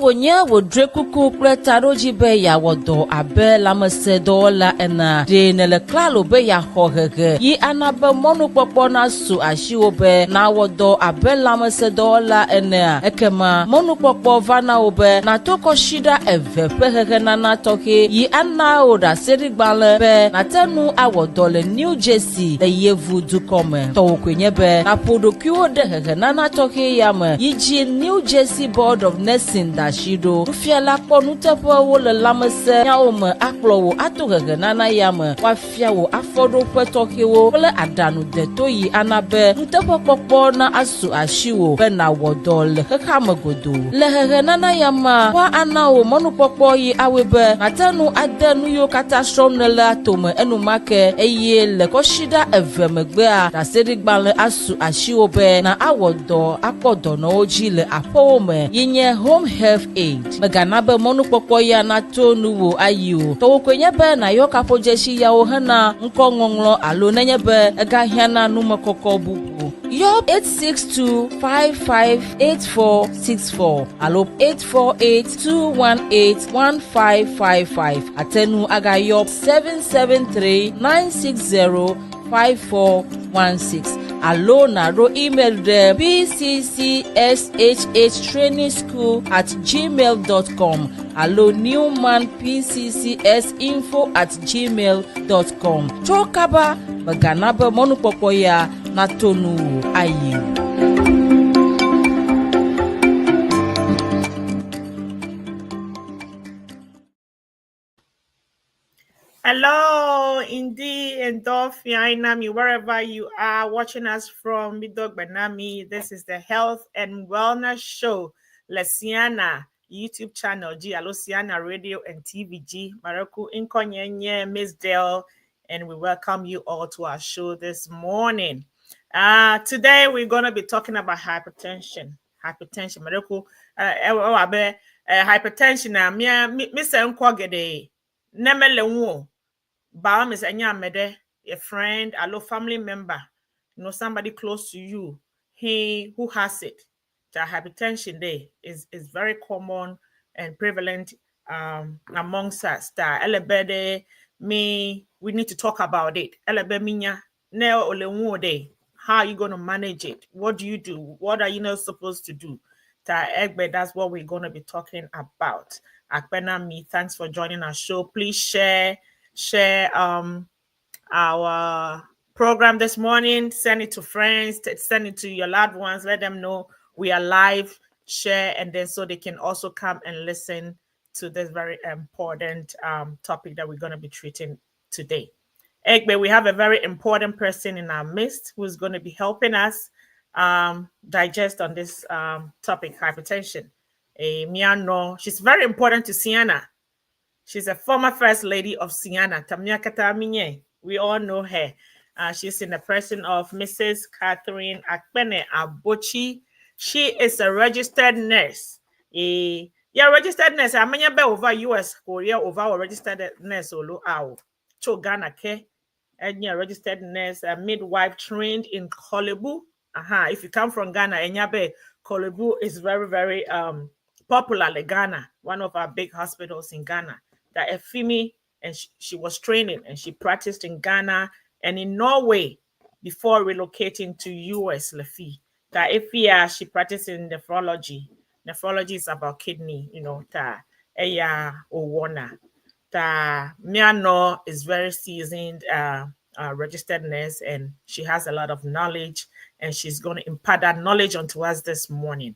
wonya wodre kuku kletaro jibe ya wodo abe lamesedo la ena de nele klalo be ya hohege yi anabe monu popo na su ashiwo be na wodo abe lamesedo la ena ekema monu popo vana obe na toko shida eve pehege na toke yi ana oda serigbale be na tenu awodo le New Jersey le yevu dukome to kwenye be na podokuo de hege na toke yame yiji New Jersey Board of Nursing da shido fiela kponu tepo wo le lamese nyawo me akplowo atohege nana yame wa fiawo afodo petokewo le adanu de toyi anabe ntepo pokpo na asu ashiwo be na wodo le hekame godo le hege nana yama wa anawo monu pokpo yi awebe atanu adenu yo kata strom ne la tome enumake eye le koshida evemegbe a da sedigbanle asu ashiwo be na awodo apodo no oji le apome yinye home health aid megana be monu pokpo ya na to nuwo ayo to kwenye be na yo kapojeshi ya ohana nkongonglo alo nenye be ega hiana nume kokko bubu yo 862558464 alo 848-218-1555 atenu aga yo 773-960-5416 alo na ro email de bccshtrainingschool@gmail.com alo newmanpccsinfo@gmail.com chokaba bagana be monu popo ya na tonu ayi. Hello, Indy and Dolphy, Ainami, wherever you are watching us from, Midog Banami. This is the Health and Wellness Show, Lesiana YouTube channel, G Alosiana Radio and TVG, Maraku Inkonyenye, Miss Dale, and we welcome you all to our show this morning. Today we're going to be talking about hypertension. Maraku, hypertension. Miss Nkwagede, Nemele Baum is a friend, a family member, somebody close to you, who has it. The hypertension there is very common and prevalent amongst us. We need to talk about it. How are you going to manage it? What do you do? What are you not supposed to do? That's what we're going to be talking about. Akbenami, thanks for joining our show. Please share our program this morning. Send it to friends, send it to your loved ones. Let them know we are live. Share, and then so they can also come and listen to this very important topic that we're going to be treating today. Egbe, we have a very important person in our midst who's going to be helping us digest on this topic, hypertension. Miano, she's very important to Siena. She's a former First Lady of Siena, Tamia Kataminye. We all know her. She's in the person of Mrs. Catherine Akpene Abochi. She is a registered nurse. Registered nurse. I'm be over US, Korea, over a registered nurse. Cho Ghana ke. And registered nurse, a midwife trained in Kolebu. If you come from Ghana, Enyabe, Kolebu is very, very popular in Ghana, one of our big hospitals in Ghana. That Efimi, and she was training and she practiced in Ghana and in Norway before relocating to US. Lefi. That Efia, she practiced in nephrology. Nephrology is about kidney, ta Eya Owona. Ta Miano is very seasoned registered nurse, and she has a lot of knowledge, and she's going to impart that knowledge onto us this morning.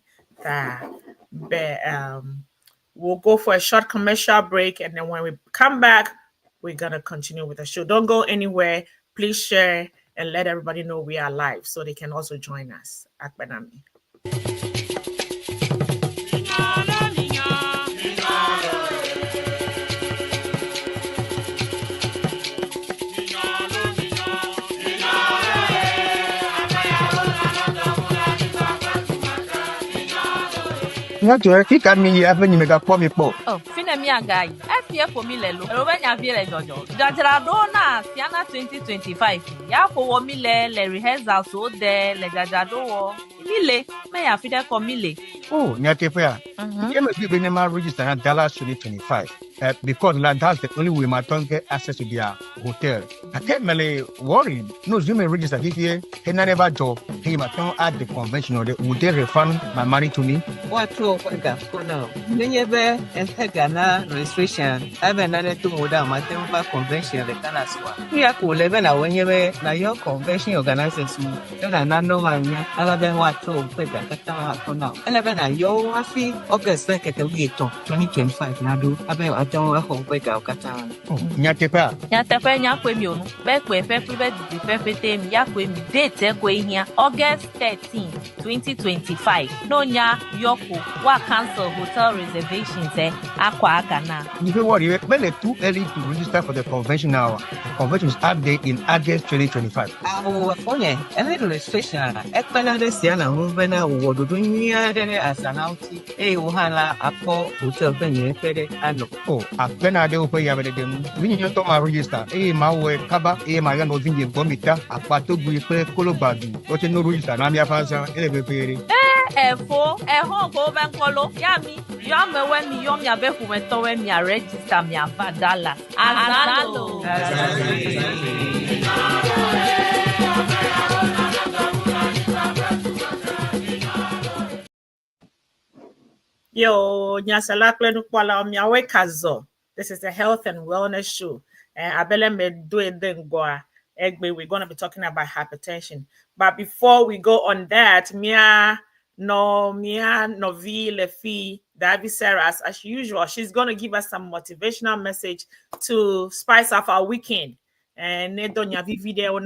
We'll go for a short commercial break, and then when we come back, we're going to continue with the show. Don't go anywhere. Please share and let everybody know we are live so they can also join us. Akbenami. Not to kick at me, haven't you make a pommy po? Oh, Finemia guy. FPF for me lelo. Rovenya vile jojo. Jajadona Siana 2025. Ya for me le rehearsal so de le jajado. Mile. Me ya fide for mile. Oh, Nyakepia. You must be bringing my register at Dallas 2025. Because that's the only way my tongue get access to their hotel. I can't really worry. No, you may register this year. And I never job. Hey, my tongue at the convention or would they refund my money to me? What for now? Never and Ghana registration. I've another two more down my temple convention. The Canaswa. We are cool, even when you were now your convention organizers. You are not no one other than what to pay for now. And even your happy August like at the week 2025. Now do about I don't hope wake out Katan. Oh, Nyakepa. Nyatepe nyakwemi onu. Bekwe fefe di fefe mi yakwemi date ekwe here August 13, 2025. No nya yoko wa cancel hotel reservations akwa agana. You know what? You're too early to register for the convention now. The convention is update in August 2025. Our phone and little registration. Ekpana Siana Movena would do near as an outie. Ohana Apo Hotel Penny Fede and Oh, I've been at the open yabba. We need to my register. My way, Kaba, my young Vinny Bomita, a part of we play Colobadi. What you know, register, Namia Fasa, elevator. Efo, eho go ben kolo. Yami, yame when mi yom ya beku meto when mi register mi afadala. Azalo. Yo, Nyasalakle Nukwala Miawe Kazo. This is a health and wellness show. Abele me do it then go. We're going to be talking about hypertension. But before we go on that, Mia Novi Lefi Davi Saras, as usual, she's going to give us some motivational message to spice up our weekend. And video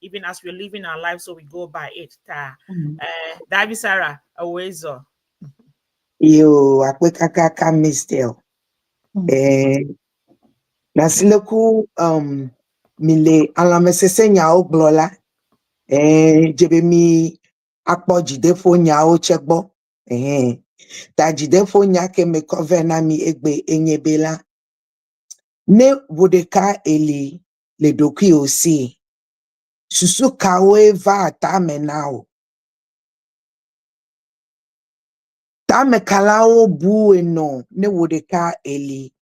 even as we're living our lives, so we go by it. Davi Sarah, always. Yo, akwekaka mistel. Nasileku mile alamesese nyao blola. Jebe mi akpo jidefo nyao chekbo. Ta jidefo nyake me kovena mi egbe enyebela. Ne wodeka eli le doki osi. Susu kawe va tame nao. Tame kalao bueno ne wodeka eli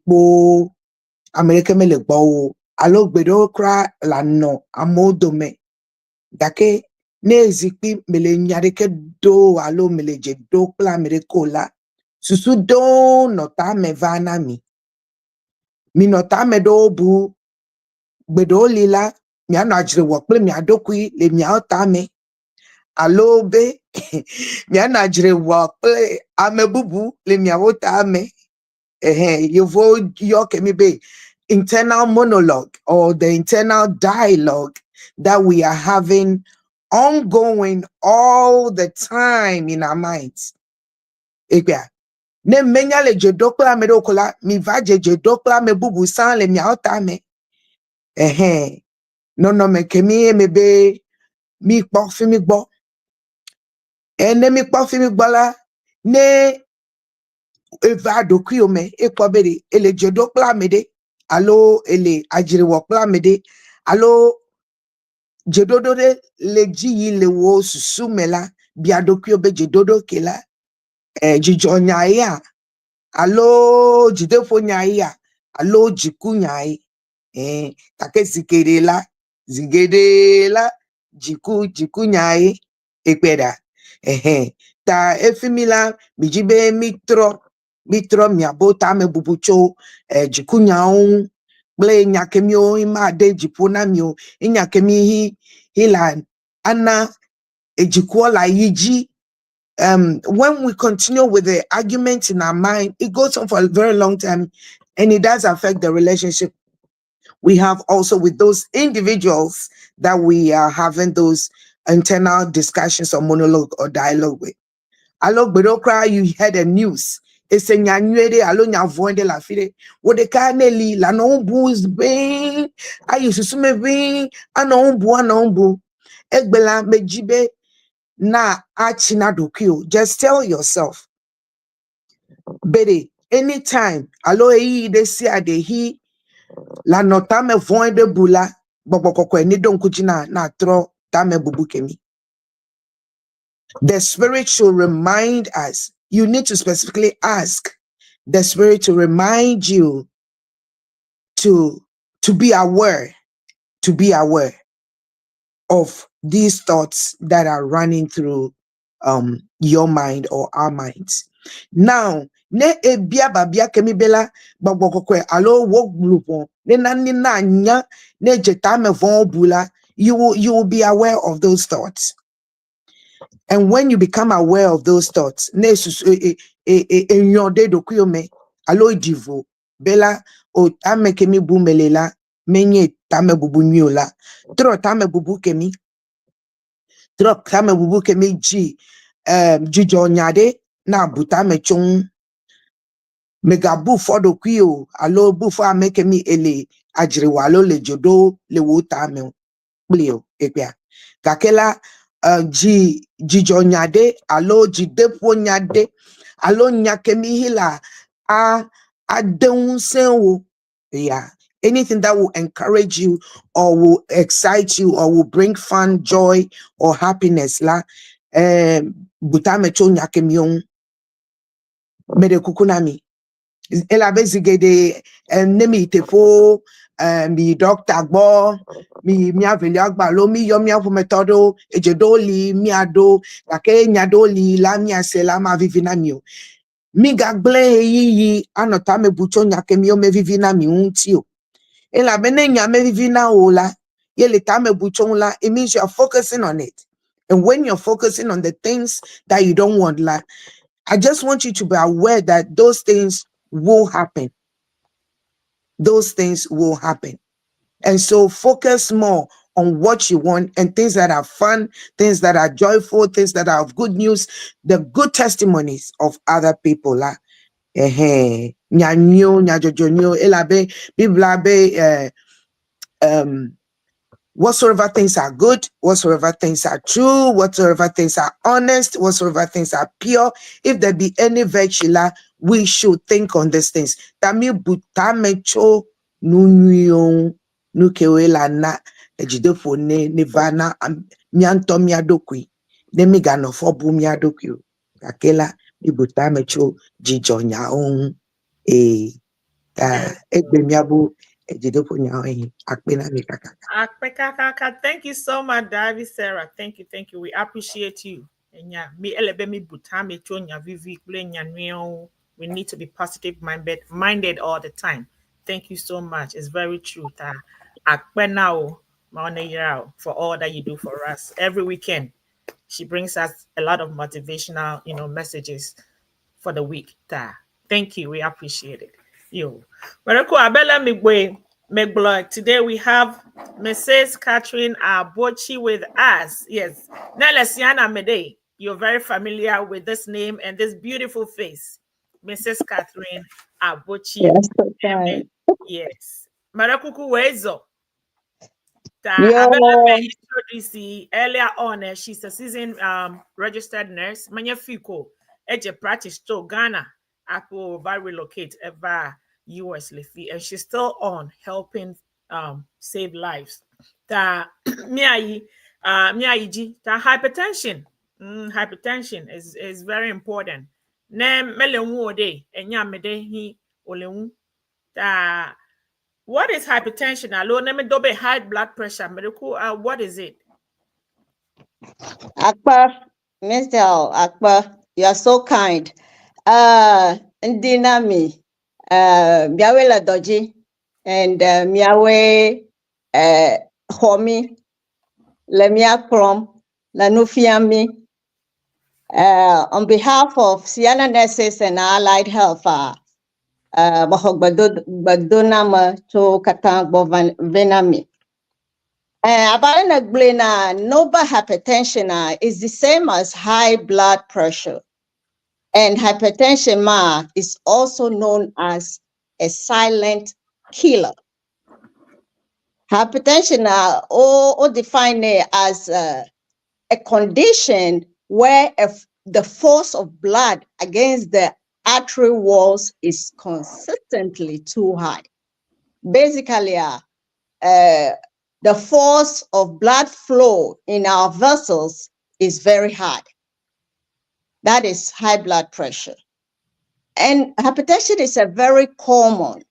po America me le gbo alo gbedo kra lano amodome dake ne ezikpi mele nyareke do alo mele je do pla mere kola susu do nota me vana mi nota me do bu gbedo lila mi anajre wo ple mi adokui le mi otame alo be mi anajre wo ple amebubu le mi otame internal monologue or the internal dialogue that we are having ongoing all the time in our minds. Ne menya le jedokla me dokola mi va jedokla me bubu san le mi aotame. No me kemi me be mi kpo fi mi gbo. Ne mi kpo fi mi gbo la ne eva doku ome ekobere ele jedokla mede alo ele ajiriwo kla mede alo jedodo de leji le wo susumela bia doku obe jedodo kela jijo nyaia alo jidefo nyaia alo jiku nyai take zigedela jiku nyai ekpeda ta efimila mijibe mitro miabota me bubucho jikunyao ble nyakemio ima de jipona mio inyakemi hilan ana ejikuola yiji. When we continue with the argument in our mind, it goes on for a very long time and it does affect the relationship we have also with those individuals that we are having those internal discussions or monologue or dialogue with. Alo bedokra, you heard the news. It's a nyanyede alo nyavoende la fide. Wo de kaneli la no bu is being. I used to sume being. Ano bu. Egbela mejibe. na achina dokio. Just tell yourself, Betty, anytime, alo de si ade hi, la no tame voin de bula, bobokoko ni don kujina na tro tame bubu kemi. The Spirit should remind us. You need to specifically ask the Spirit to remind you to be aware, of these thoughts that are running through your mind or our minds. Now, ne ebia babia kemi bela babokokwe alo wo glupo ne na nya ne jetame von bula, you will be aware of those thoughts. And when you become aware of those thoughts, ne in your day dokuyome alo divo bela o tame kemi bumelela menye tame bubu nyola tro tame bubu kemi drop kame bubu kemi ji jijo nyade na buta me chung mega bu fodo kwio alo bu fo ameke mi ele ajiri walo le jodo le wuta me plio epia kakela jijo nyade alo jidepo nyade alo nyakemi hila a deun senwo. Yeah, anything that will encourage you or will excite you or will bring fun, joy, or happiness la butame cho nyakemion mede kukunami ela bezigede nemi tefo mi doctor gbo mi aveli agba lo mi yo mi afu metodo ejedoli mi ado lake nyadoli la mi ase la ma vivina mio mi gagble yi anotame bucho nyakemio me vivina mi untio ela bene nyame vivina ola yele tame bucho la. It means you are focusing on it. And when you're focusing on the things that you don't want, like, I just want you to be aware that those things will happen. Those things will happen. And so focus more on what you want and things that are fun, things that are joyful, things that are of good news, the good testimonies of other people. La. Nyanyo, nyajojonyo, elabe, biblabe, whatsoever things are good, whatsoever things are true, whatsoever things are honest, whatsoever things are pure, if there be any virtue, we should think on these things. Tami butamecho nunyo nukewela na ejidefo nivana mianto miadokwi nemigano fobu miadokwi kakela ibutamecho jijonya on egbe miabu ejidefo nya akpena mikaka. Thank you so much, Davy Sarah. Thank you. We appreciate you. And yeah, me elebe mi butame chonya vivi kule nyanweo. We need to be positive minded all the time. Thank you so much. It's very true. Akpenao maoneyao for all that you do for us every weekend. She brings us a lot of motivational, messages for the week. Thank you. We appreciate it. You. Mariko Abela Migboy. Today we have Mrs. Catherine Abochi with us. Yes. Nelesiana Mede. You're very familiar with this name and this beautiful face. Mrs. Catherine Abochi. Yes, okay. Yes. Marakuku Wezo. Yo, Introduce earlier on. She's a seasoned registered nurse. Manya Fiko, Eje practice to Ghana. Apple relocate ever US Lefi, and she's still on helping save lives. Miayi hypertension. Hypertension is very important. Ne melenwu ode enya mede hi olewu. What is hypertension? Alone, let me double high blood pressure. Medical, what is it? Akbar, Mr. Akbar, you are so kind. Ndinami, miawe la doji, and miawe homi, le mia krom, la nufiami. On behalf of Siena Nurses and Allied Health, Bahdonama to Katang Venami. Noble hypertension is the same as high blood pressure. And hypertension is also known as a silent killer. Hypertension or defined as a condition where the force of blood against the artery walls is consistently too high. Basically, the force of blood flow in our vessels is very high. That is high blood pressure. And hypertension is a very common,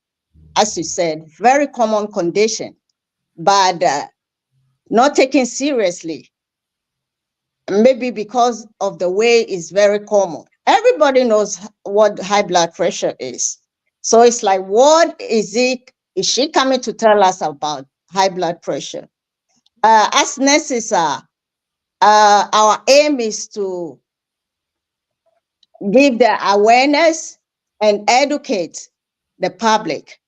as you said, very common condition, but not taken seriously. Maybe because of the way it's very common. Everybody knows what high blood pressure is. So it's like, what is it? Is she coming to tell us about high blood pressure? As nurses, our aim is to give the awareness and educate the public.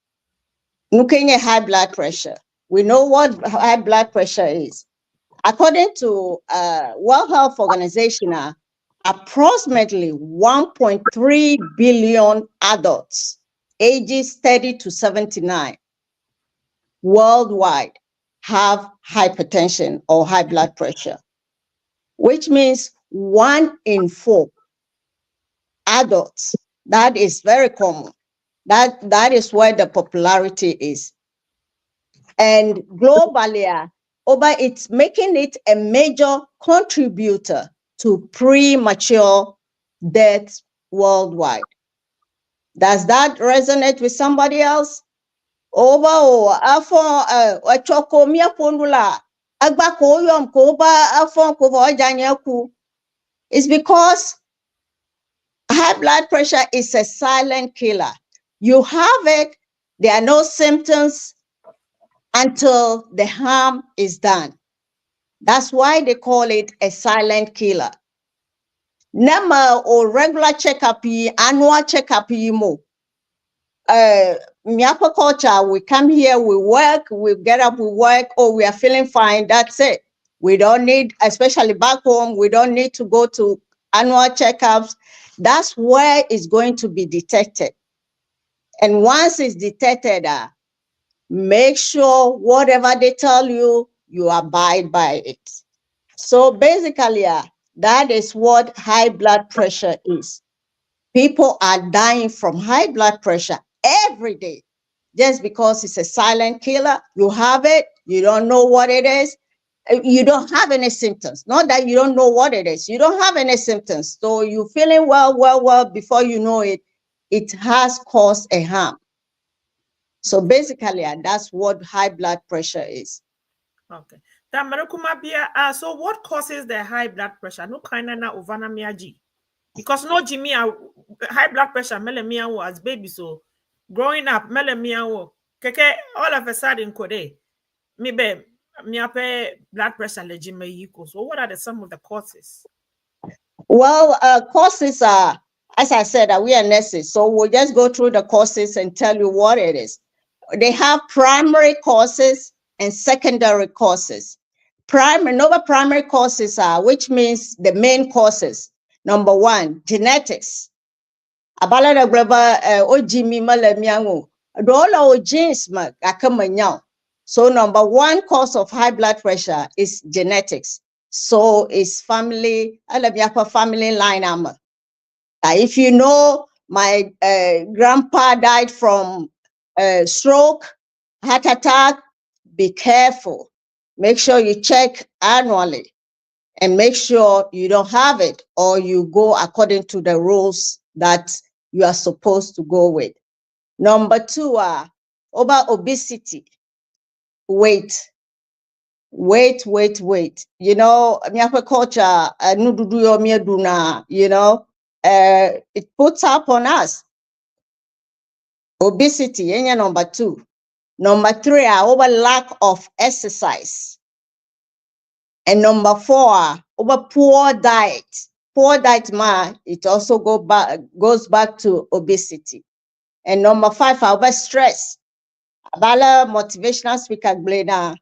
Looking at high blood pressure, we know what high blood pressure is. According to World Health Organization, approximately 1.3 billion adults ages 30 to 79 worldwide have hypertension or high blood pressure, which means 1 in 4 adults. That is very common. That is where the popularity is. And globally, it's making it a major contributor to premature deaths worldwide. Does that resonate with somebody else? It's because high blood pressure is a silent killer. You have it, there are no symptoms until the harm is done. That's why they call it a silent killer. Nama or regular checkup, annual checkup, Miapa culture, we come here, we work, we get up, we work, or we are feeling fine, that's it. We don't need, especially back home, we don't need to go to annual checkups. That's where it's going to be detected. And once it's detected, make sure whatever they tell you, you abide by it. So basically, that is what high blood pressure is. People are dying from high blood pressure every day just because it's a silent killer. You have it, you don't know what it is, you don't have any symptoms. Not that you don't know what it is, you don't have any symptoms. So you're feeling well, before you know it, it has caused a harm. So basically, that's what high blood pressure is. Okay. So what causes the high blood pressure? No kind of ovana miaji. Because no Jimmy high blood pressure melemia as baby, so growing up melemia keke all of a sudden kode me be blood pressure legime equal. So what are some of the causes? Well, causes are, as I said, we are nurses, so we'll just go through the causes and tell you what it is. They have primary causes and secondary causes. Primary causes are, which means the main causes. Number 1, genetics. Abalada gleba ojimi malemiango. Dola o genes ma akamanyao. So number 1 cause of high blood pressure is genetics. So it's family, family line armor. If you know my grandpa died from stroke, heart attack, be careful. Make sure you check annually and make sure you don't have it, or you go according to the rules that you are supposed to go with. Number 2, over obesity, weight. You know, miapa culture, you know, it puts up on us. Obesity, number 2. Number 3, over lack of exercise. And number 4, over poor diet. Poor diet, it also goes back to obesity. And number 5, over stress. Abala motivational speaker Glena.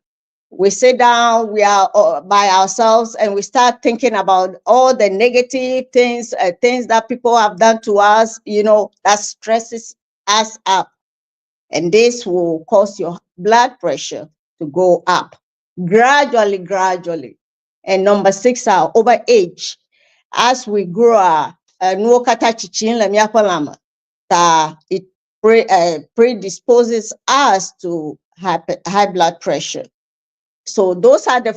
We sit down, we are by ourselves, and we start thinking about all the negative things, things that people have done to us, you know, that stresses us up. And this will cause your blood pressure to go up gradually. and number 6 are over age. As we grow, no kata chichin la miapalama, it predisposes us to high blood pressure. So those are the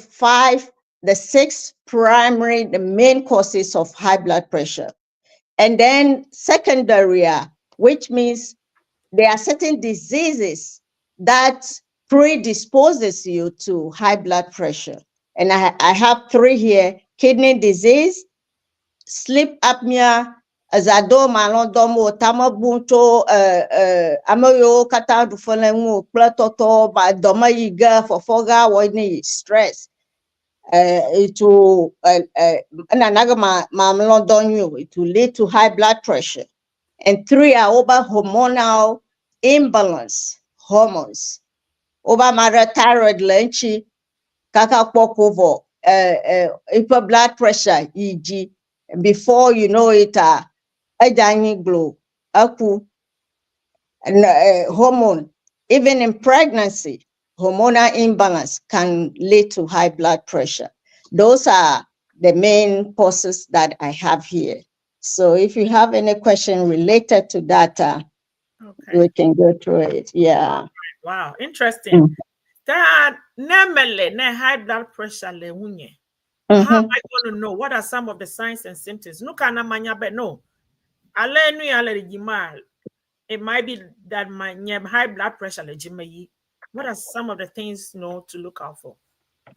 6 primary, the main causes of high blood pressure. And then secondary, which means there are certain diseases that predisposes you to high blood pressure. And I have 3 here: kidney disease, sleep apnea, azado malondomo tamabunto amayo kata dufolengu platoto ba doma yiga fofoga wani stress it will it will lead to high blood pressure. And 3 are over hormonal imbalance, hormones. Over thyroid lenchi kaka pokovo hyper blood pressure EG. Before you know it, a glow, aku, and hormone. Even in pregnancy, hormonal imbalance can lead to high blood pressure. Those are the main causes that I have here. So if you have any question related to that, we can go through it. Yeah. Wow, interesting. That nemele ne high blood pressure le unye. How am I going to know? What are some of the signs and symptoms? No kana manya be no. Ale nu ale jima. It might be that my high blood pressure le jima yi. What are some of the things to look out for?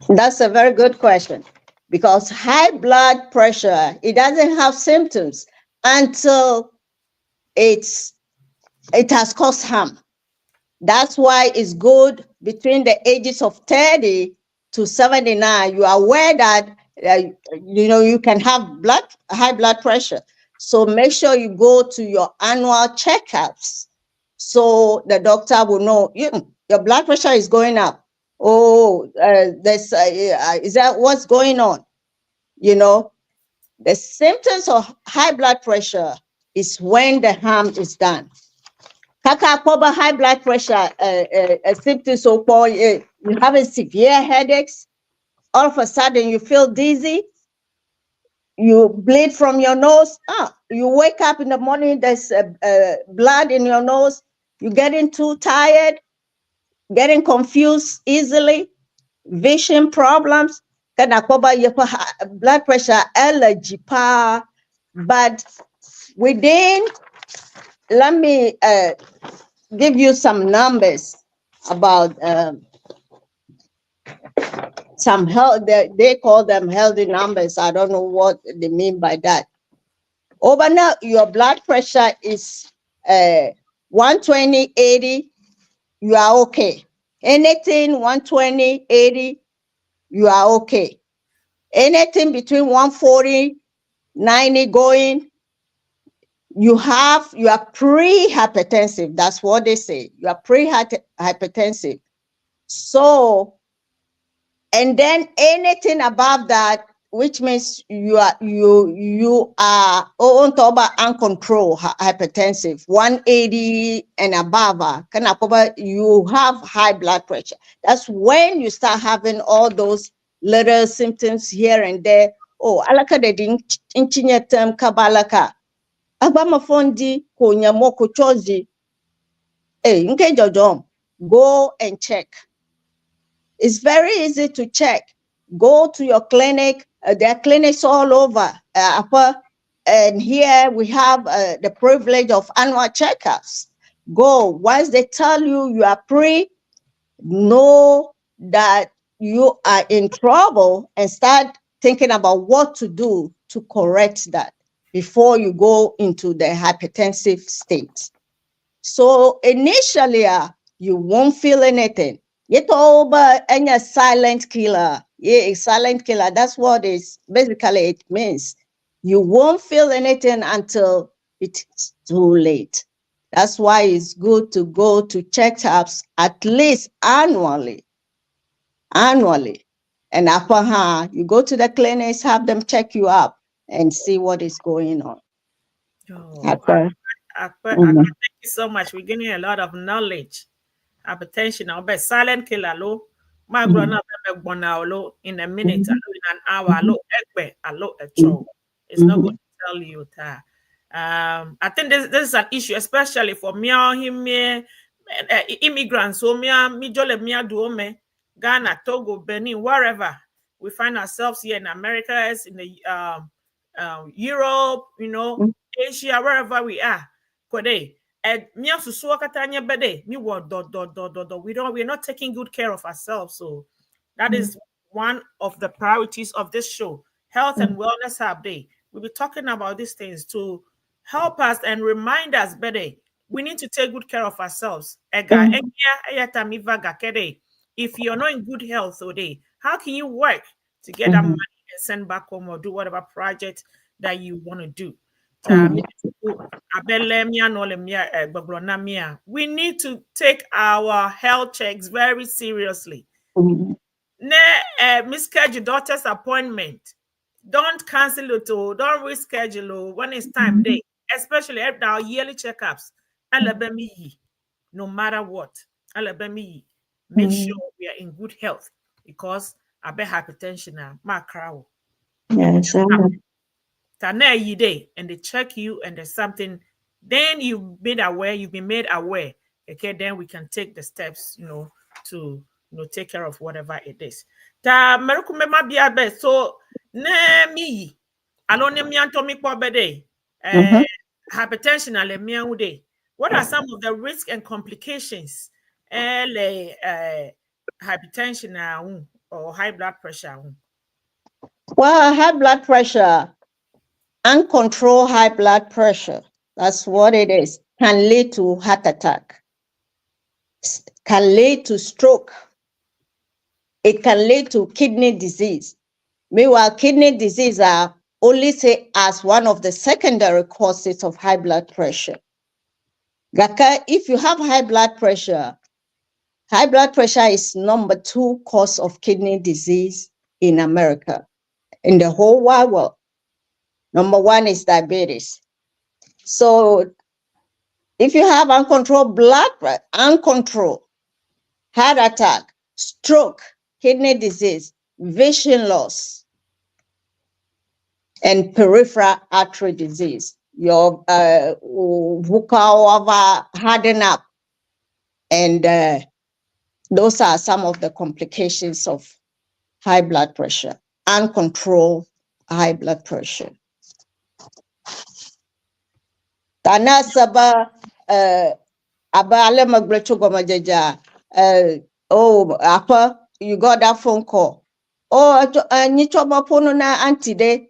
That's a very good question, because high blood pressure, it doesn't have symptoms until it has caused harm. That's why it's good between the ages of 30 to 79. You are aware that you can have high blood pressure. So make sure you go to your annual checkups, so the doctor will know your blood pressure is going up. Oh, is that what's going on? The symptoms of high blood pressure is when the harm is done. Kaka Koba high blood pressure symptoms, so called you having severe headaches. All of a sudden you feel dizzy. You bleed from your nose. You wake up in the morning, there's blood in your nose. You're getting too tired, getting confused easily, vision problems. Kana Koba blood pressure allergy pa. But within, let me give you some numbers about some health. They call them healthy numbers. I don't know what they mean by that. Over now, your blood pressure is 120, 80, you are okay. Anything 120, 80, you are okay. Anything between 140, 90 going, you are pre-hypertensive. That's what they say. You are pre-hypertensive. So, and then anything above that, which means you are on top of uncontrolled hypertensive, 180 and above, you have high blood pressure. That's when you start having all those little symptoms here and there. Oh, alaka de din inchinya term kabalaka. Abama fondi ko nyamo ko chozi. Nke jodom, go and check. It's very easy to check. Go to your clinic. There are clinics all over. And here we have the privilege of annual checkups. Go. Once they tell you you are pre, know that you are in trouble and start thinking about what to do to correct that before you go into the hypertensive state. So initially, you won't feel anything. Yet over any silent killer. Yeah, a silent killer. That's what basically it means. You won't feel anything until it's too late. That's why it's good to go to checkups at least annually. And after you go to the clinics, have them check you up and see what is going on. Thank you so much. We're getting a lot of knowledge. Hypertension, I'll bet silent killer low. My grandma in a minute, allo in an hour, allo ekbe, allo a chow. It's not going to tell you that. I think this is an issue, especially for me or him, immigrants. So me jole me do me Ghana, Togo, Benin, wherever we find ourselves here in America, in the Europe, Asia, wherever we are. Kode, and me also so katanya bede, me what do. We're not taking good care of ourselves. So that is one of the priorities of this show, Health and Wellness Hub Day. We'll be talking about these things to help us and remind us better. We need to take good care of ourselves. If you're not in good health today, how can you work to get that money and send back home or do whatever project that you want to do? We need to take our health checks very seriously. Misschedule doctor's appointment. Don't cancel it or don't reschedule when it's time day, especially at our yearly checkups. No matter what, make sure we are in good health because I bet hypertension now, my crowd. Yes, And they check you and there's something, then you've been made aware. Okay, then we can take the steps, to take care of whatever it is. So na me alone me antomi kwa bede hypertension ale me ude. What are some of the risks and complications hypertension or high blood pressure? Well, high blood pressure, uncontrolled high blood pressure, that's what it is, can lead to heart attack, can lead to stroke. It can lead to kidney disease. Meanwhile, kidney disease are only say as one of the secondary causes of high blood pressure. If you have high blood pressure is number 2 cause of kidney disease in America, in the whole wide world. Number 1 is diabetes. So if you have uncontrolled blood pressure, uncontrolled heart attack, stroke, kidney disease, vision loss, and peripheral artery disease, your vocal harden up, and those are some of the complications of high blood pressure, uncontrolled high blood pressure. Tana saba abale maglecho gomajeja. Oh, apa, you got that phone call. Oh, nichoba pono na auntie de.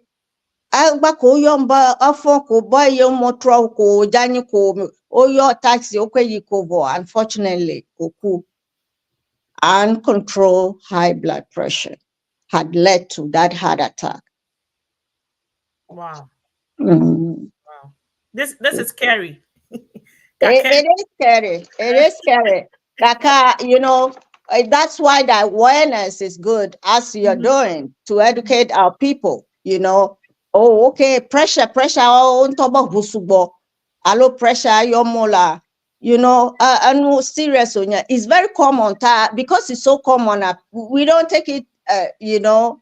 Agba ko yomba afon ko boy yom motro ko jani ko oyo taxi okwe yikovo. Unfortunately, koku uncontrolled high blood pressure had led to that heart attack. Wow. Mm. Wow. This is scary. It is scary. It is scary. That's why the awareness is good as you're doing to educate our people, Oh, okay, pressure, on top of husubo. Allo pressure, your mola. And serious on it's very common because it's so common. We don't take it,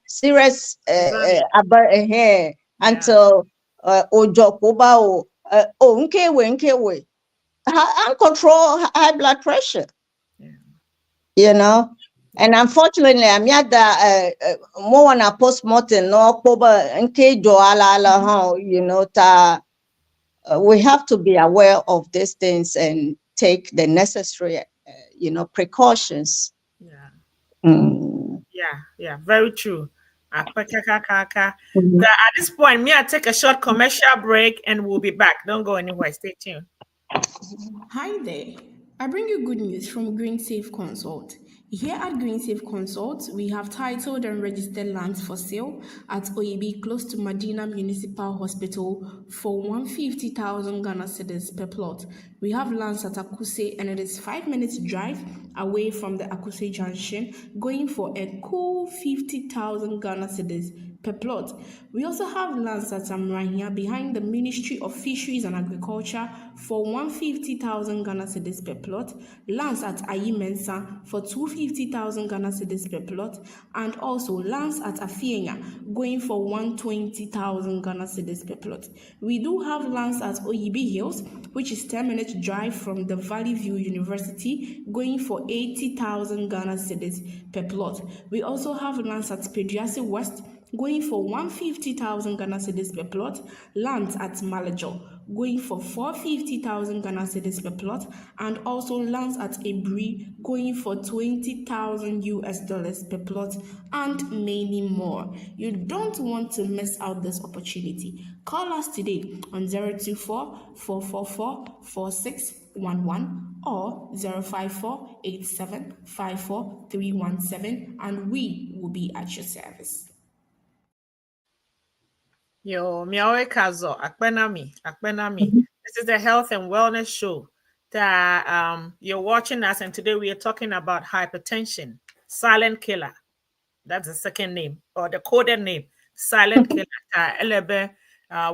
serious until ojo koba nkewe uncontrolled high blood pressure. And unfortunately, I'm yet more on a postmortem no October we have to be aware of these things and take the necessary precautions. Yeah, very true. At this point, I take a short commercial break and we'll be back. Don't go anywhere. Stay tuned. Hi there. I bring you good news from Green Safe Consult. Here at Green Safe Consult, we have titled and registered lands for sale at Oyibi, close to Medina Municipal Hospital, for 150,000 Ghana cedis per plot. We have lands at Akuse, and it is 5 minutes drive away from the Akuse Junction, going for a cool 50,000 Ghana cedis per plot. We also have lands at Amrahia behind the Ministry of Fisheries and Agriculture for 150,000 Ghana cedis per plot, lands at Ayimensa for 250,000 Ghana cedis per plot, and also lands at Afienya going for 120,000 Ghana cedis per plot. We do have lands at Oyibi Hills, which is 10 minutes drive from the Valley View University, going for 80,000 Ghana cedis per plot. We also have lands at Peduase West, going for 150,000 Ghana cedis per plot, lands at Malajo, going for 450,000 Ghana cedis per plot, and also lands at Ebri, going for 20,000 US dollars per plot, and many more. You don't want to miss out this opportunity. Call us today on 024 444 4611 or 054 87 317, and we will be at your service. Yo, miawe kazo, akpenami. This is the health and wellness show that you're watching us, and today we are talking about hypertension, silent killer. That's the second name or the coded name, silent killer.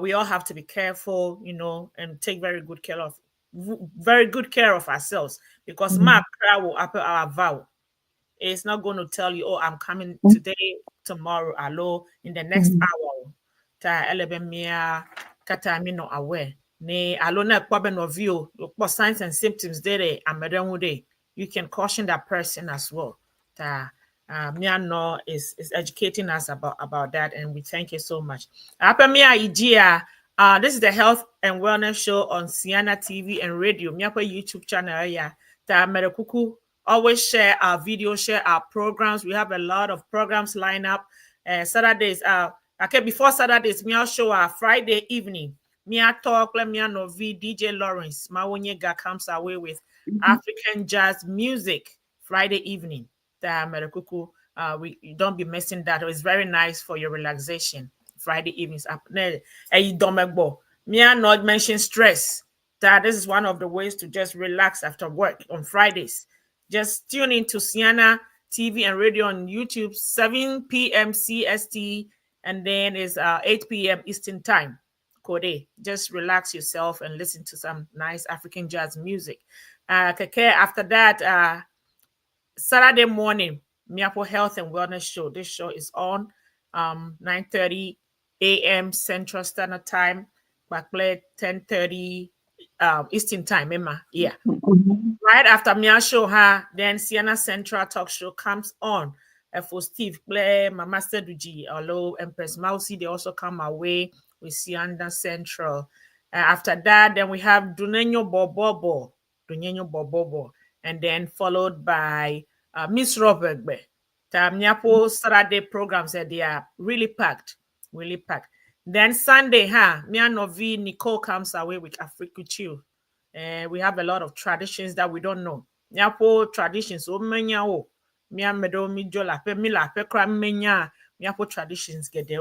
We all have to be careful, and take very good care of ourselves, because Mark will apple our vow. It's not going to tell you, oh, I'm coming today, tomorrow, hello, in the next hour. Ta elebemia kata mi no aware. Ne alo na kwabe no view, what signs and symptoms there amere you can caution that person as well. Ta Mia no is educating us about that, and we thank you so much. Mia Igia, this is the health and wellness show on Siana TV and radio. Mia YouTube channel ya. Ta Merekuku always share our videos, share our programs. We have a lot of programs lined up. Saturdays, okay, before Saturdays, me show our Friday evening. Me talk, let me novi DJ Lawrence. Mawonyega comes away with African jazz music Friday evening. You don't be missing that. It's very nice for your relaxation. Friday evenings up there. Me not mention stress. That this is one of the ways to just relax after work on Fridays. Just tune in to Siena TV and radio on YouTube, 7 p.m. CST, and then it's 8 p.m. Eastern Time. Code. Just relax yourself and listen to some nice African jazz music. After that, Saturday morning, Miapo Health and Wellness Show. This show is on 9:30 a.m. Central Standard Time, backplay 10:30 Eastern Time, Emma. Yeah. Right after Mia show her, then Siena Central Talk Show comes on. For Steve Clay, Mama Seduji, although Empress Mousy, they also come away with Siena Central. After that, then we have Dunenyo Bobobo, and then followed by Miss Robert. Miapo Saturday programs that they are really packed. Then Sunday, Mia Novi Nicole comes away with Africa Chill. We have a lot of traditions that we don't know. Miapo traditions, Mia medo mi jola pe mi la pe kra menya. Miapo traditions get the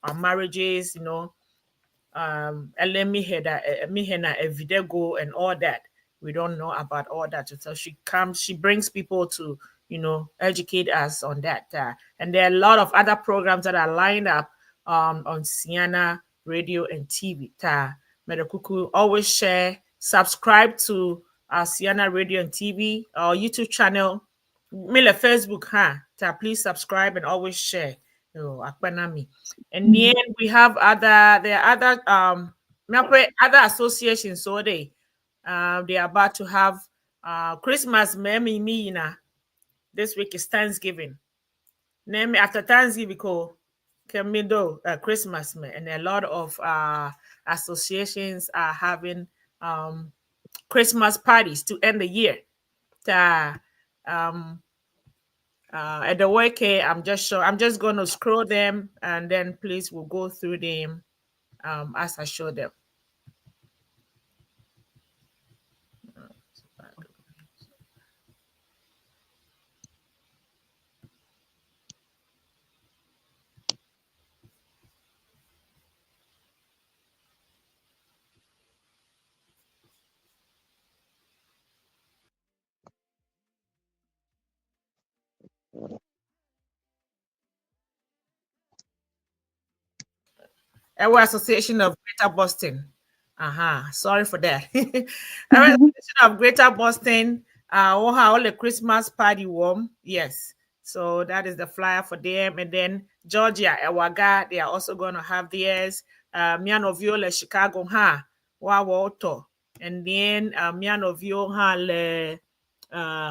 our marriages, me hena everyday go and all that. We don't know about all that. So she brings people to, educate us on that. And there are a lot of other programs that are lined up on Siena Radio and TV. Medokuku always share, subscribe to our Siena Radio and TV, our YouTube channel, Mila Facebook, please subscribe and always share. Akpanami. And then we have there are other associations, so they are about to have Christmas. This week is Thanksgiving. Name after Thanksgiving, Christmas, and a lot of associations are having Christmas parties to end the year. At the work here, I'm just going to scroll them, and then please we'll go through them as I show them. Our Association of Greater Boston. Sorry for that. Our Association of Greater Boston. All the Christmas party warm. Yes. So that is the flyer for them. And then Georgia, Ewaga, they are also going to have theirs. Mianovio, Chicago, Wawoto. And then Mianovio,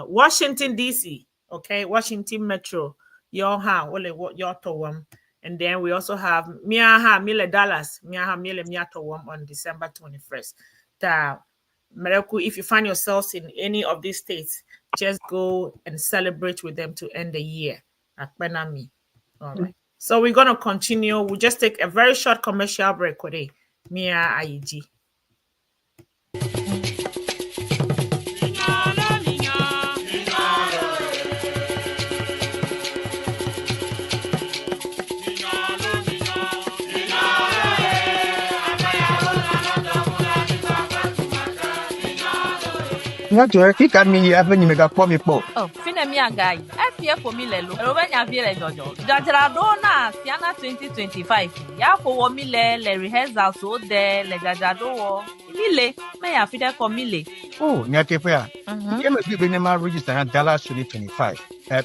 Washington, D.C. Okay, Washington Metro. Your to and then we also have Miaha Mille Dallas, Miaha Mille Miato on December 21st. Miracle, if you find yourselves in any of these states, just go and celebrate with them to end the year at Benami. All right. So we're going to continue. We'll just take a very short commercial break today. Mia IEG. Nyato ki kan mi ya fenyi mega kwa mi po. Oh, fine mi agai. FPF for mi lelo. Robenya viele jojo. Jajara dona Siana 2025. Ya for wo mi le rehearsal so de le jajado wo. Mile, me ya fide ko mile. Oh, nyate fa ya. You may be in my register at Dallas 2025.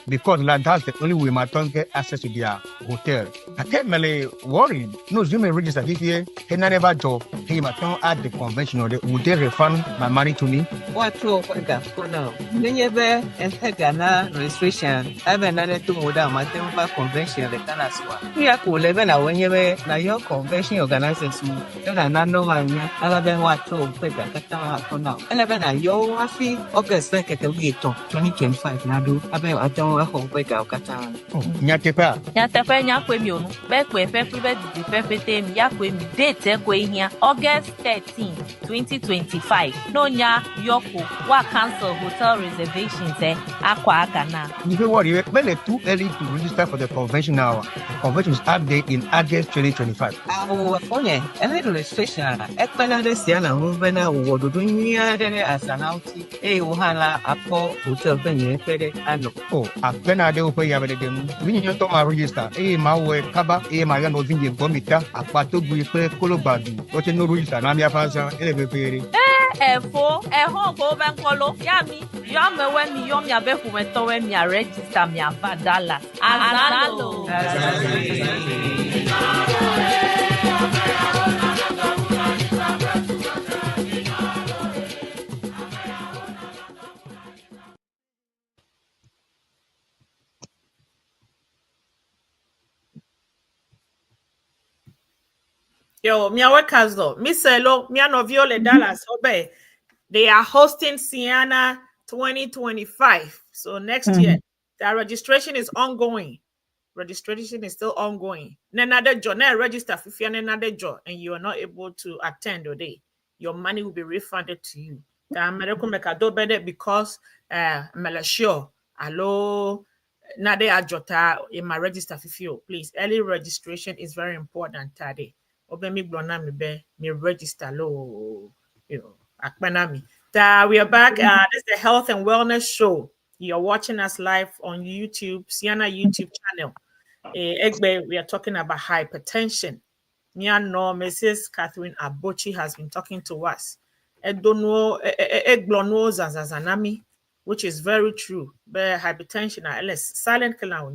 Because like, that's the only way my tongue get access to their hotel. I can't really worry. No, you may register this year. He never job. He my tongue at the convention or would they refund my money to me? What to for now? Never and Ghana registration. I've another two more down my temple convention the Canaswa. We are cool 11 when you were now your convention organizers who don't know my other than what to put for now. 11 your happy August 2025 now do about don't hold back out Katan. Nyatepa. Nyatepa nyakwe mi onu. Bekwe fefe di fefe tem yakwe mi date kwe here August 13, 2025. No nya yoko wa cancel hotel reservations akwa agana. You know what? You're too early to register for the convention now. The convention is up there in August 2025. Our phone and registration. Ekpanade siana movena wodo dunia as an outie. Uhala apo hotel venue pede ano. Oh, Akpenade upe ya vede dem. We need to register. Ma we kaba. Ma ya no zingi gomita. Akpato buipe kolobadu. Oche no register. Na mi afansa. Elebepere. Efo, eho go benkolo. Yami, yame we mi yom ya be kumeto we mi a register mi afa Dallas. Azalo. Yo, Mia workers though. Miss Hello, Mia Noviole Dallas, Obe. They are hosting Siena 2025. So next year, the registration is ongoing. Registration is still ongoing. Another job, register if you're another job and you are not able to attend today, your money will be refunded to you. The American Mercado better because Malaysia, hello. Nade Ajota in my register for please. Early registration is very important today. Me register low, akpanami. We are back. This is the Health and Wellness Show. You're watching us live on YouTube, Siena YouTube channel. We are talking about hypertension. No, Mrs. Catherine Abochi has been talking to us. Which is very true. But hypertension is silent killer,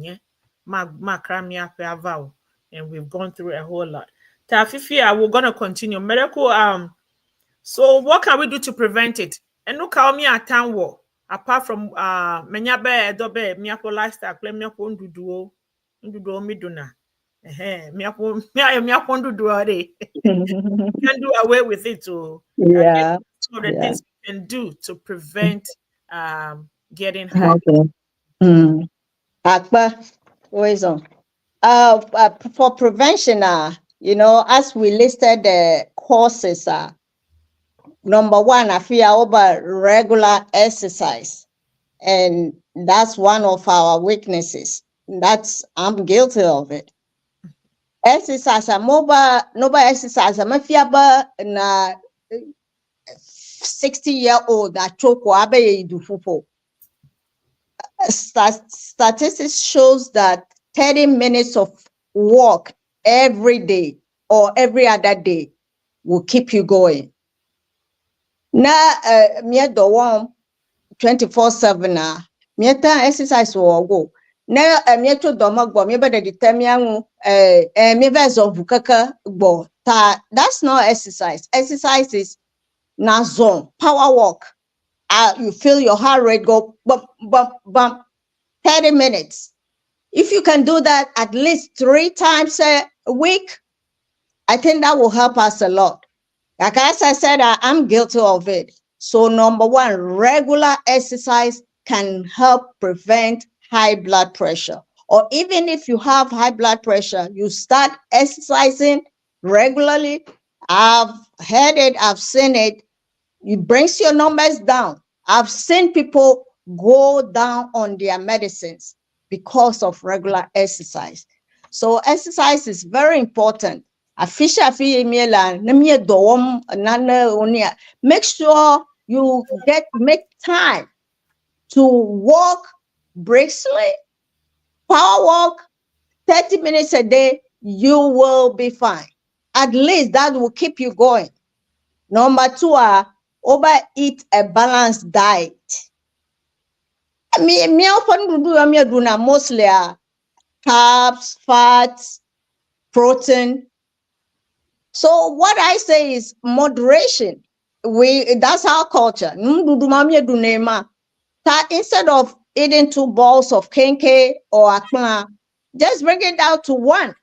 and we've gone through a whole lot. Tafifia, we're gonna continue. Miracle, so what can we do to prevent it? And look how me at town war. Apart from menyabe dobe miapo lifestyle, play miapo nduduo miduna. Miapo nduduo can do away with it too. Yeah. Some of the things we can do to prevent getting hurt. Akba, always on. For prevention, as we listed the causes, number one, I feel about regular exercise. And that's one of our weaknesses. I'm guilty of it. Exercise, mobile exercise, I'm a 60-year-old that choke do. Statistics shows that 30 minutes of walk every day or every other day will keep you going. Na me do one 24/7 me ta exercise wo go. Na me to do mo gbo me be de determine me verse of kaka gbo ta. That's not exercise. Exercise is na zone power walk. You feel your heart rate go bump bump bump 30 minutes. If you can do that at least 3 times a week, I think that will help us a lot. Like as I said, I'm guilty of it. So number one, regular exercise can help prevent high blood pressure. Or even if you have high blood pressure, you start exercising regularly. I've heard it, I've seen it. It brings your numbers down. I've seen people go down on their medicines because of regular exercise. So exercise is very important. Make sure you make time to walk briskly, power walk 30 minutes a day, you will be fine. At least that will keep you going. Number 2, overeat a balanced diet. Me often do mostly carbs, fats, protein. So what I say is moderation. That's our culture. Instead of eating 2 balls of kenke or akpana, just bring it down to 1.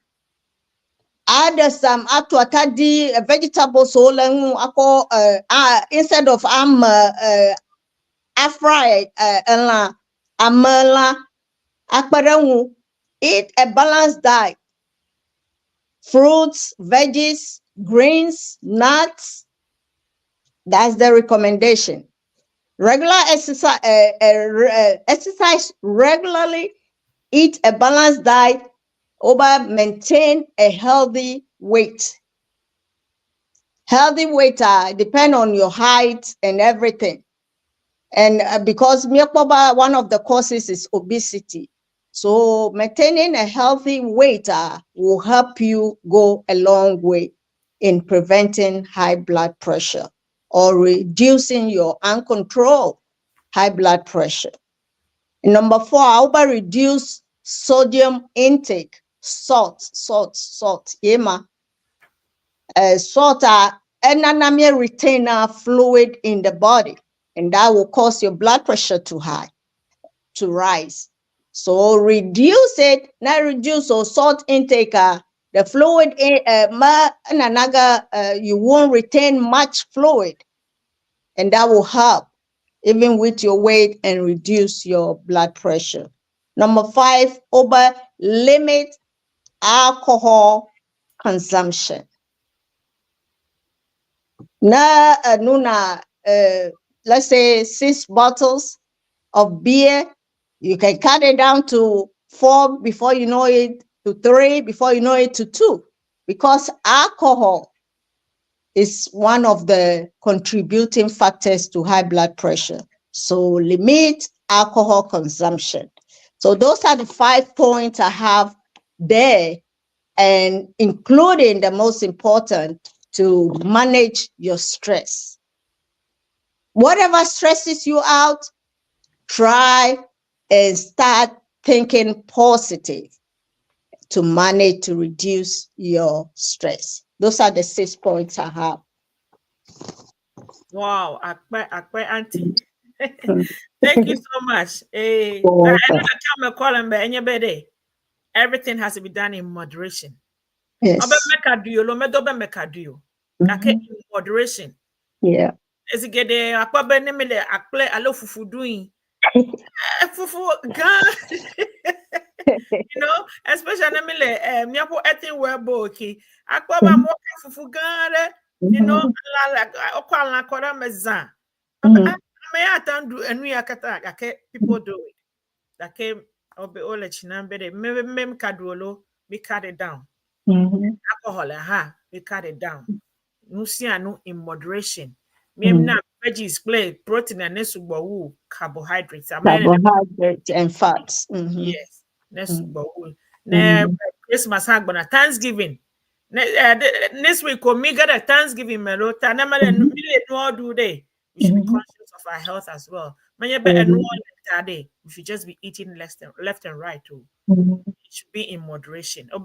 Add some atadi vegetables instead of afry amala akparangu. Eat a balanced diet. Fruits, veggies, greens, nuts. That's the recommendation. Regular exercise, exercise regularly. Eat a balanced diet. Maintain a healthy weight. Healthy weight depend on your height and everything. And because one of the causes is obesity. So maintaining a healthy weight will help you go a long way in preventing high blood pressure or reducing your uncontrolled high blood pressure. Number 4, reduce sodium intake. Salt. Yema. Salt retain fluid in the body, and that will cause your blood pressure to rise. So reduce it. Now reduce your salt intake. The fluid you won't retain much fluid, and that will help even with your weight and reduce your blood pressure. Number 5, limit alcohol consumption. Let's say 6 bottles of beer, you can cut it down to 4 before you know it, to 3 before you know it, to 2, because alcohol is one of the contributing factors to high blood pressure. So limit alcohol consumption. So those are the 5 points I have there, and including the most important, to manage your stress. Whatever stresses you out, try and start thinking positive to reduce your stress. Those are the 6 points I have. Wow, Akpe auntie. Thank you so much. Everything has to be done in moderation. Yes. In moderation. Yeah. You know, especially eating well, okay. You know, people do it. That came maybe kadolo, we cut it down. Alcohol, we cut it down. Nusiano in moderation. Veggies play protein and carbohydrates. Carbohydrates and fats. Yes. Christmas Thanksgiving. This week, we got a Thanksgiving melota. Do day. We should be conscious of our health as well. We should just be eating left and right too. It should be in moderation. In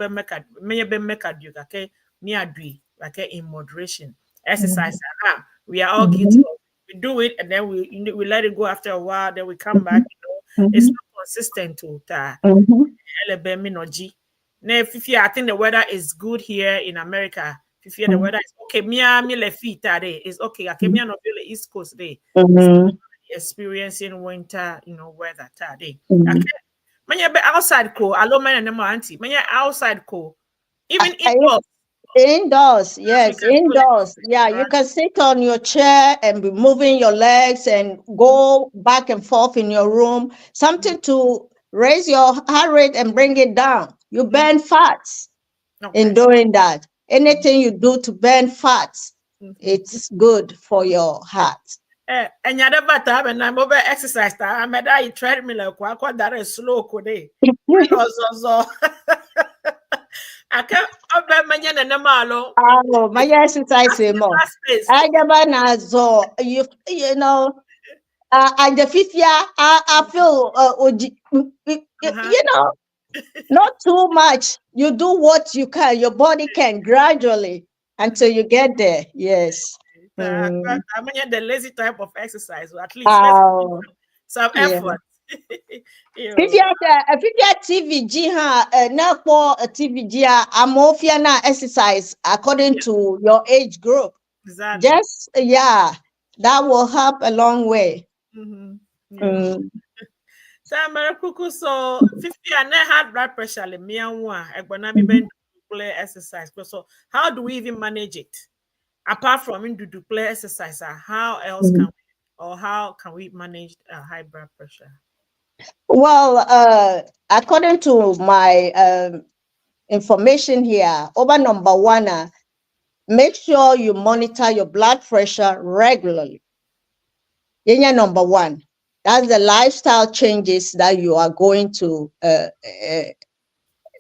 moderation. Exercise. We are all guilty. We do it and then we let it go after a while. Then we come back. It's not consistent to Now, if I think the weather is good here in America. If the weather is okay, me le feet today is okay. I came here on the East Coast day. Experiencing winter, weather today. Okay. When you be outside cool, I love my auntie. When you're outside cool, even indoors. Indoors, yes, indoors. Yeah, you can sit on your chair and be moving your legs and go back and forth in your room. Something to raise your heart rate and bring it down. You burn fats in doing that. Anything you do to burn fats, it's good for your heart. And you never time and I'm over exercise. I'm at I treadmill like that is slow today. I can't open my malo. Oh, my exercise more. I never so you know. And the fifth year, I feel you know, not too much. You do what you can. Your body can gradually until you get there. Yes. I'm the lazy type of exercise, or at least let's do some effort. If you have TVG, now for a TVG, I'm off now exercise according to your age group. Exactly. Just that will help a long way. So 50 and I had blood pressure. Me and one, I'm be play exercise. So how do we even manage it? Apart from do play exercise, how else can we, or how can we manage high blood pressure? Well, according to my information here, over number one, make sure you monitor your blood pressure regularly. Number one, that's the lifestyle changes that you are going to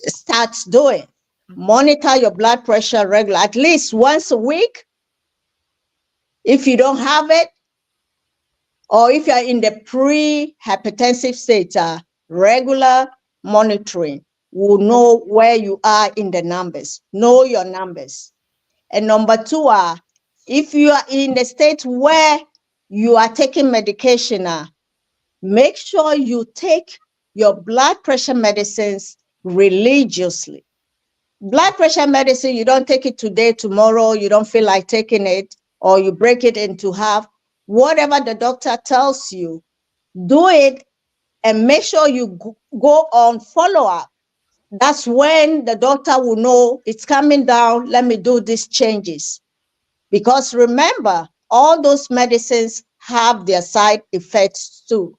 start doing. Monitor your blood pressure regularly, at least once a week. If you don't have it, or if you're in the pre-hypertensive state, regular monitoring will know where you are in the numbers, know your numbers. And number two, if you are in the state where you are taking medication, make sure you take your blood pressure medicines religiously. Blood pressure medicine, you don't take it today, tomorrow, you don't feel like taking it, or you break it into half. Whatever the doctor tells you, do it and make sure you go on follow-up. That's when the doctor will know it's coming down. Let me do these changes. Because remember, all those medicines have their side effects too.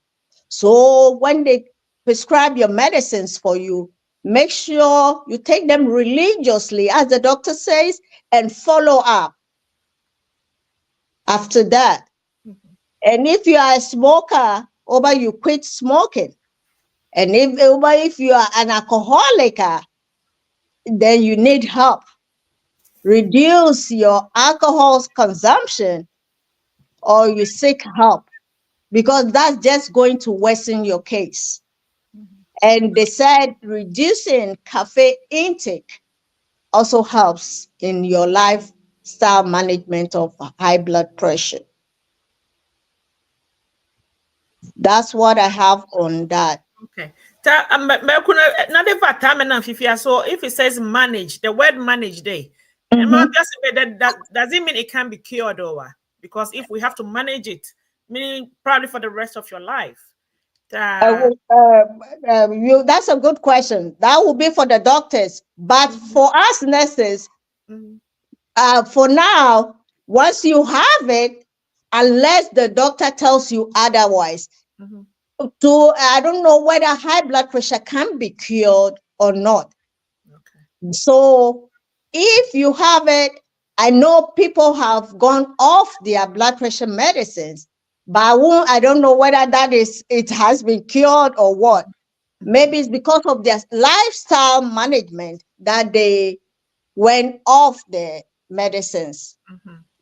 So when they prescribe your medicines for you, make sure you take them religiously, as the doctor says, and follow up after that. And if you are a smoker, you quit smoking. And if you are an alcoholic, then you need help. Reduce your alcohol consumption, or you seek help, because that's just going to worsen your case. And they said reducing caffeine intake also helps in your lifestyle management of high blood pressure. That's what I have on that. Okay. So if it says manage, the word manage day, that doesn't mean it can be cured over. Because if we have to manage it, meaning probably for the rest of your life. That's a good question. That will be for the doctors. But for us nurses, for now, once you have it, unless the doctor tells you otherwise, I don't know whether high blood pressure can be cured or not. Okay. So if you have it, I know people have gone off their blood pressure medicines, but I don't know whether it has been cured or what. Maybe it's because of their lifestyle management that they went off the medicines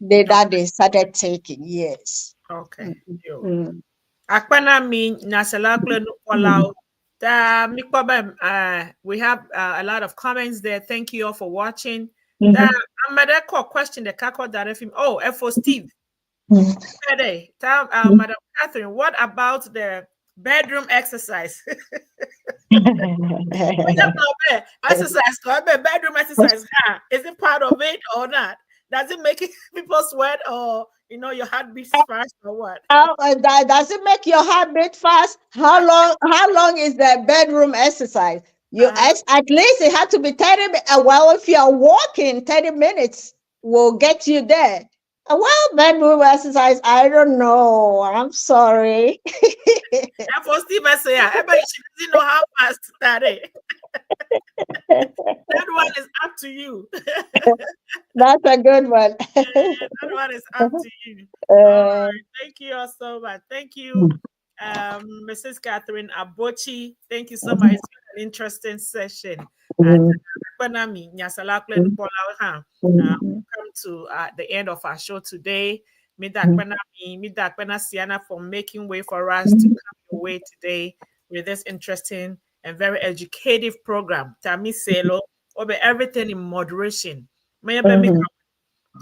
that they started taking. Yes. Okay. Yo. Mm. Akpana mi nasalakle no polao. We have a lot of comments there. Thank you all for watching. I'm gonna call question the kako direct film. Oh, for Steve. Madam Catherine, what about the bedroom exercise? Exercise, bedroom exercise. Is it part of it or not? Does it make people sweat, or your heart beats fast, or what? Does it make your heart beat fast? How long is the bedroom exercise? At least it had to be 30 minutes. Well, if you're walking, 30 minutes will get you there. Well, bedroom exercise, I don't know. I'm sorry. And for Steve, I say, she doesn't know how fast that is. That one is up to you. That's a good one. That one is up to you. All right. Thank you all so much. Thank you, Mrs. Catherine Abochi. Thank you so much. It's been an interesting session. Come to the end of our show today. Siana for making way for us to come your way today with this interesting and very educative program. Tami Selo, everything in moderation.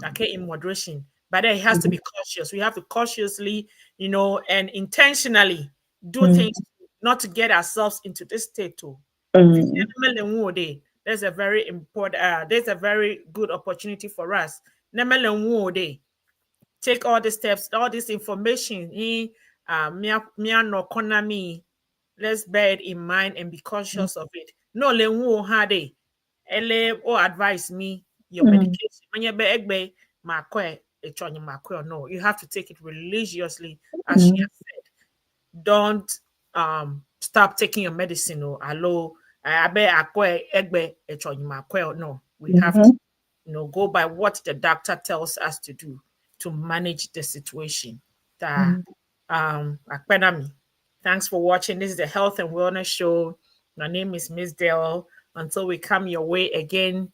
Okay, in moderation, but it has to be cautious. We have to cautiously, and intentionally do things not to get ourselves into this state too. There's a very important, there's a very good opportunity for us. Take all the steps, all this information let's bear it in mind and be conscious of it. No, advise me your medication. No, you have to take it religiously, as she has said. Don't stop taking your medicine. No, we have to go by what the doctor tells us to do to manage the situation. Thanks for watching. This is the Health and Wellness Show. My name is Miss Dale. Until we come your way again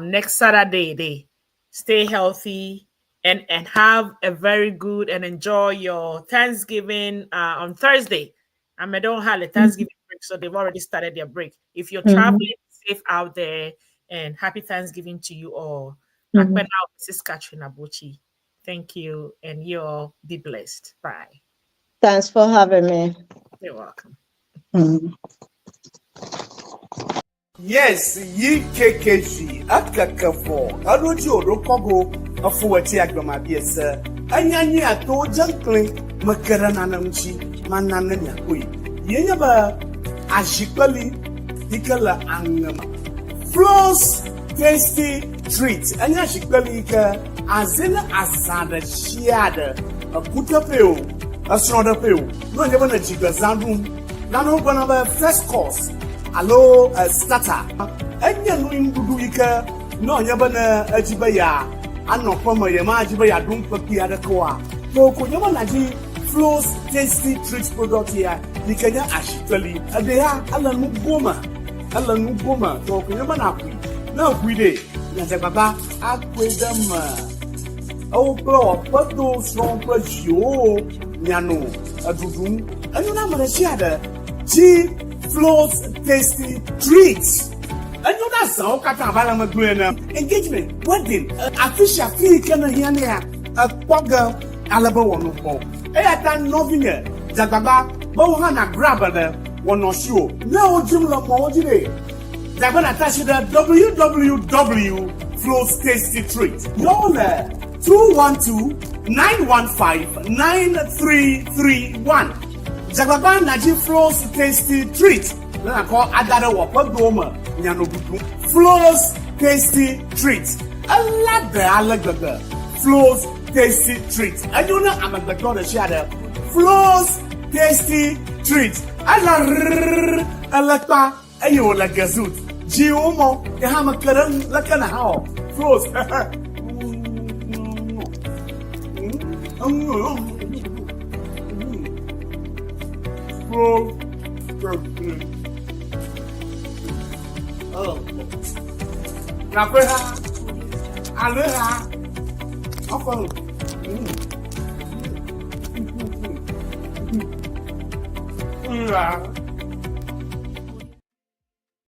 next Saturday, stay healthy and have a very good and enjoy your Thanksgiving on Thursday. I don't have a Thanksgiving break, so they've already started their break. If you're traveling, safe out there, and happy Thanksgiving to you all. Mrs. Catherine Abochi. Thank you, and you all be blessed. Bye. Thanks for having me. You're welcome. Yes, ye KKG at Kakafo. I don't you Rokogo of what Yagama, yes, sir. Anyanya to Junkling, Makaranamchi, Manananya Kui. Yenaba Ashikali, Ikala Angama. Floss tasty treat. Anyashikali, Azina Azada Shiada, a Kutapeo, a Snodapeo. No, never a Jigazandum. Nano Banaba first course. Hello, starter. Anya no indudu ika no nyabana ajibaya anno poma yema ajibaya dum papi adakwa to ko nyama naji Flows tasty treats product here nikanya ashitali adeya ala nu goma to ko nyama na ku de na se baba akwedama o pro pado strong pressure nyano adudum anu na mara shiada ji Flows tasty treats. And you know so engagement, wedding, official fee can hear a quagga alaba one of all. Airtime novinger, Zagaba, Bohana grabber, one or show. No Jumla Mojide. Zaban attached to www.Flows Tasty Treats. Yola 212-915-9331. Zagaba Naji Flows Tasty Treat. Then I call Adara Wapadoma, Yanobutu. Flows Tasty Treat. I like the Flows Tasty Treat. I don't know, I'm at the corner shadow. Flows Tasty Treat. I like that. Ayo la gazut. Giomo, the hammer current, like an how. Flows. Oh. Napeha. Aleha. Offer. Yeah.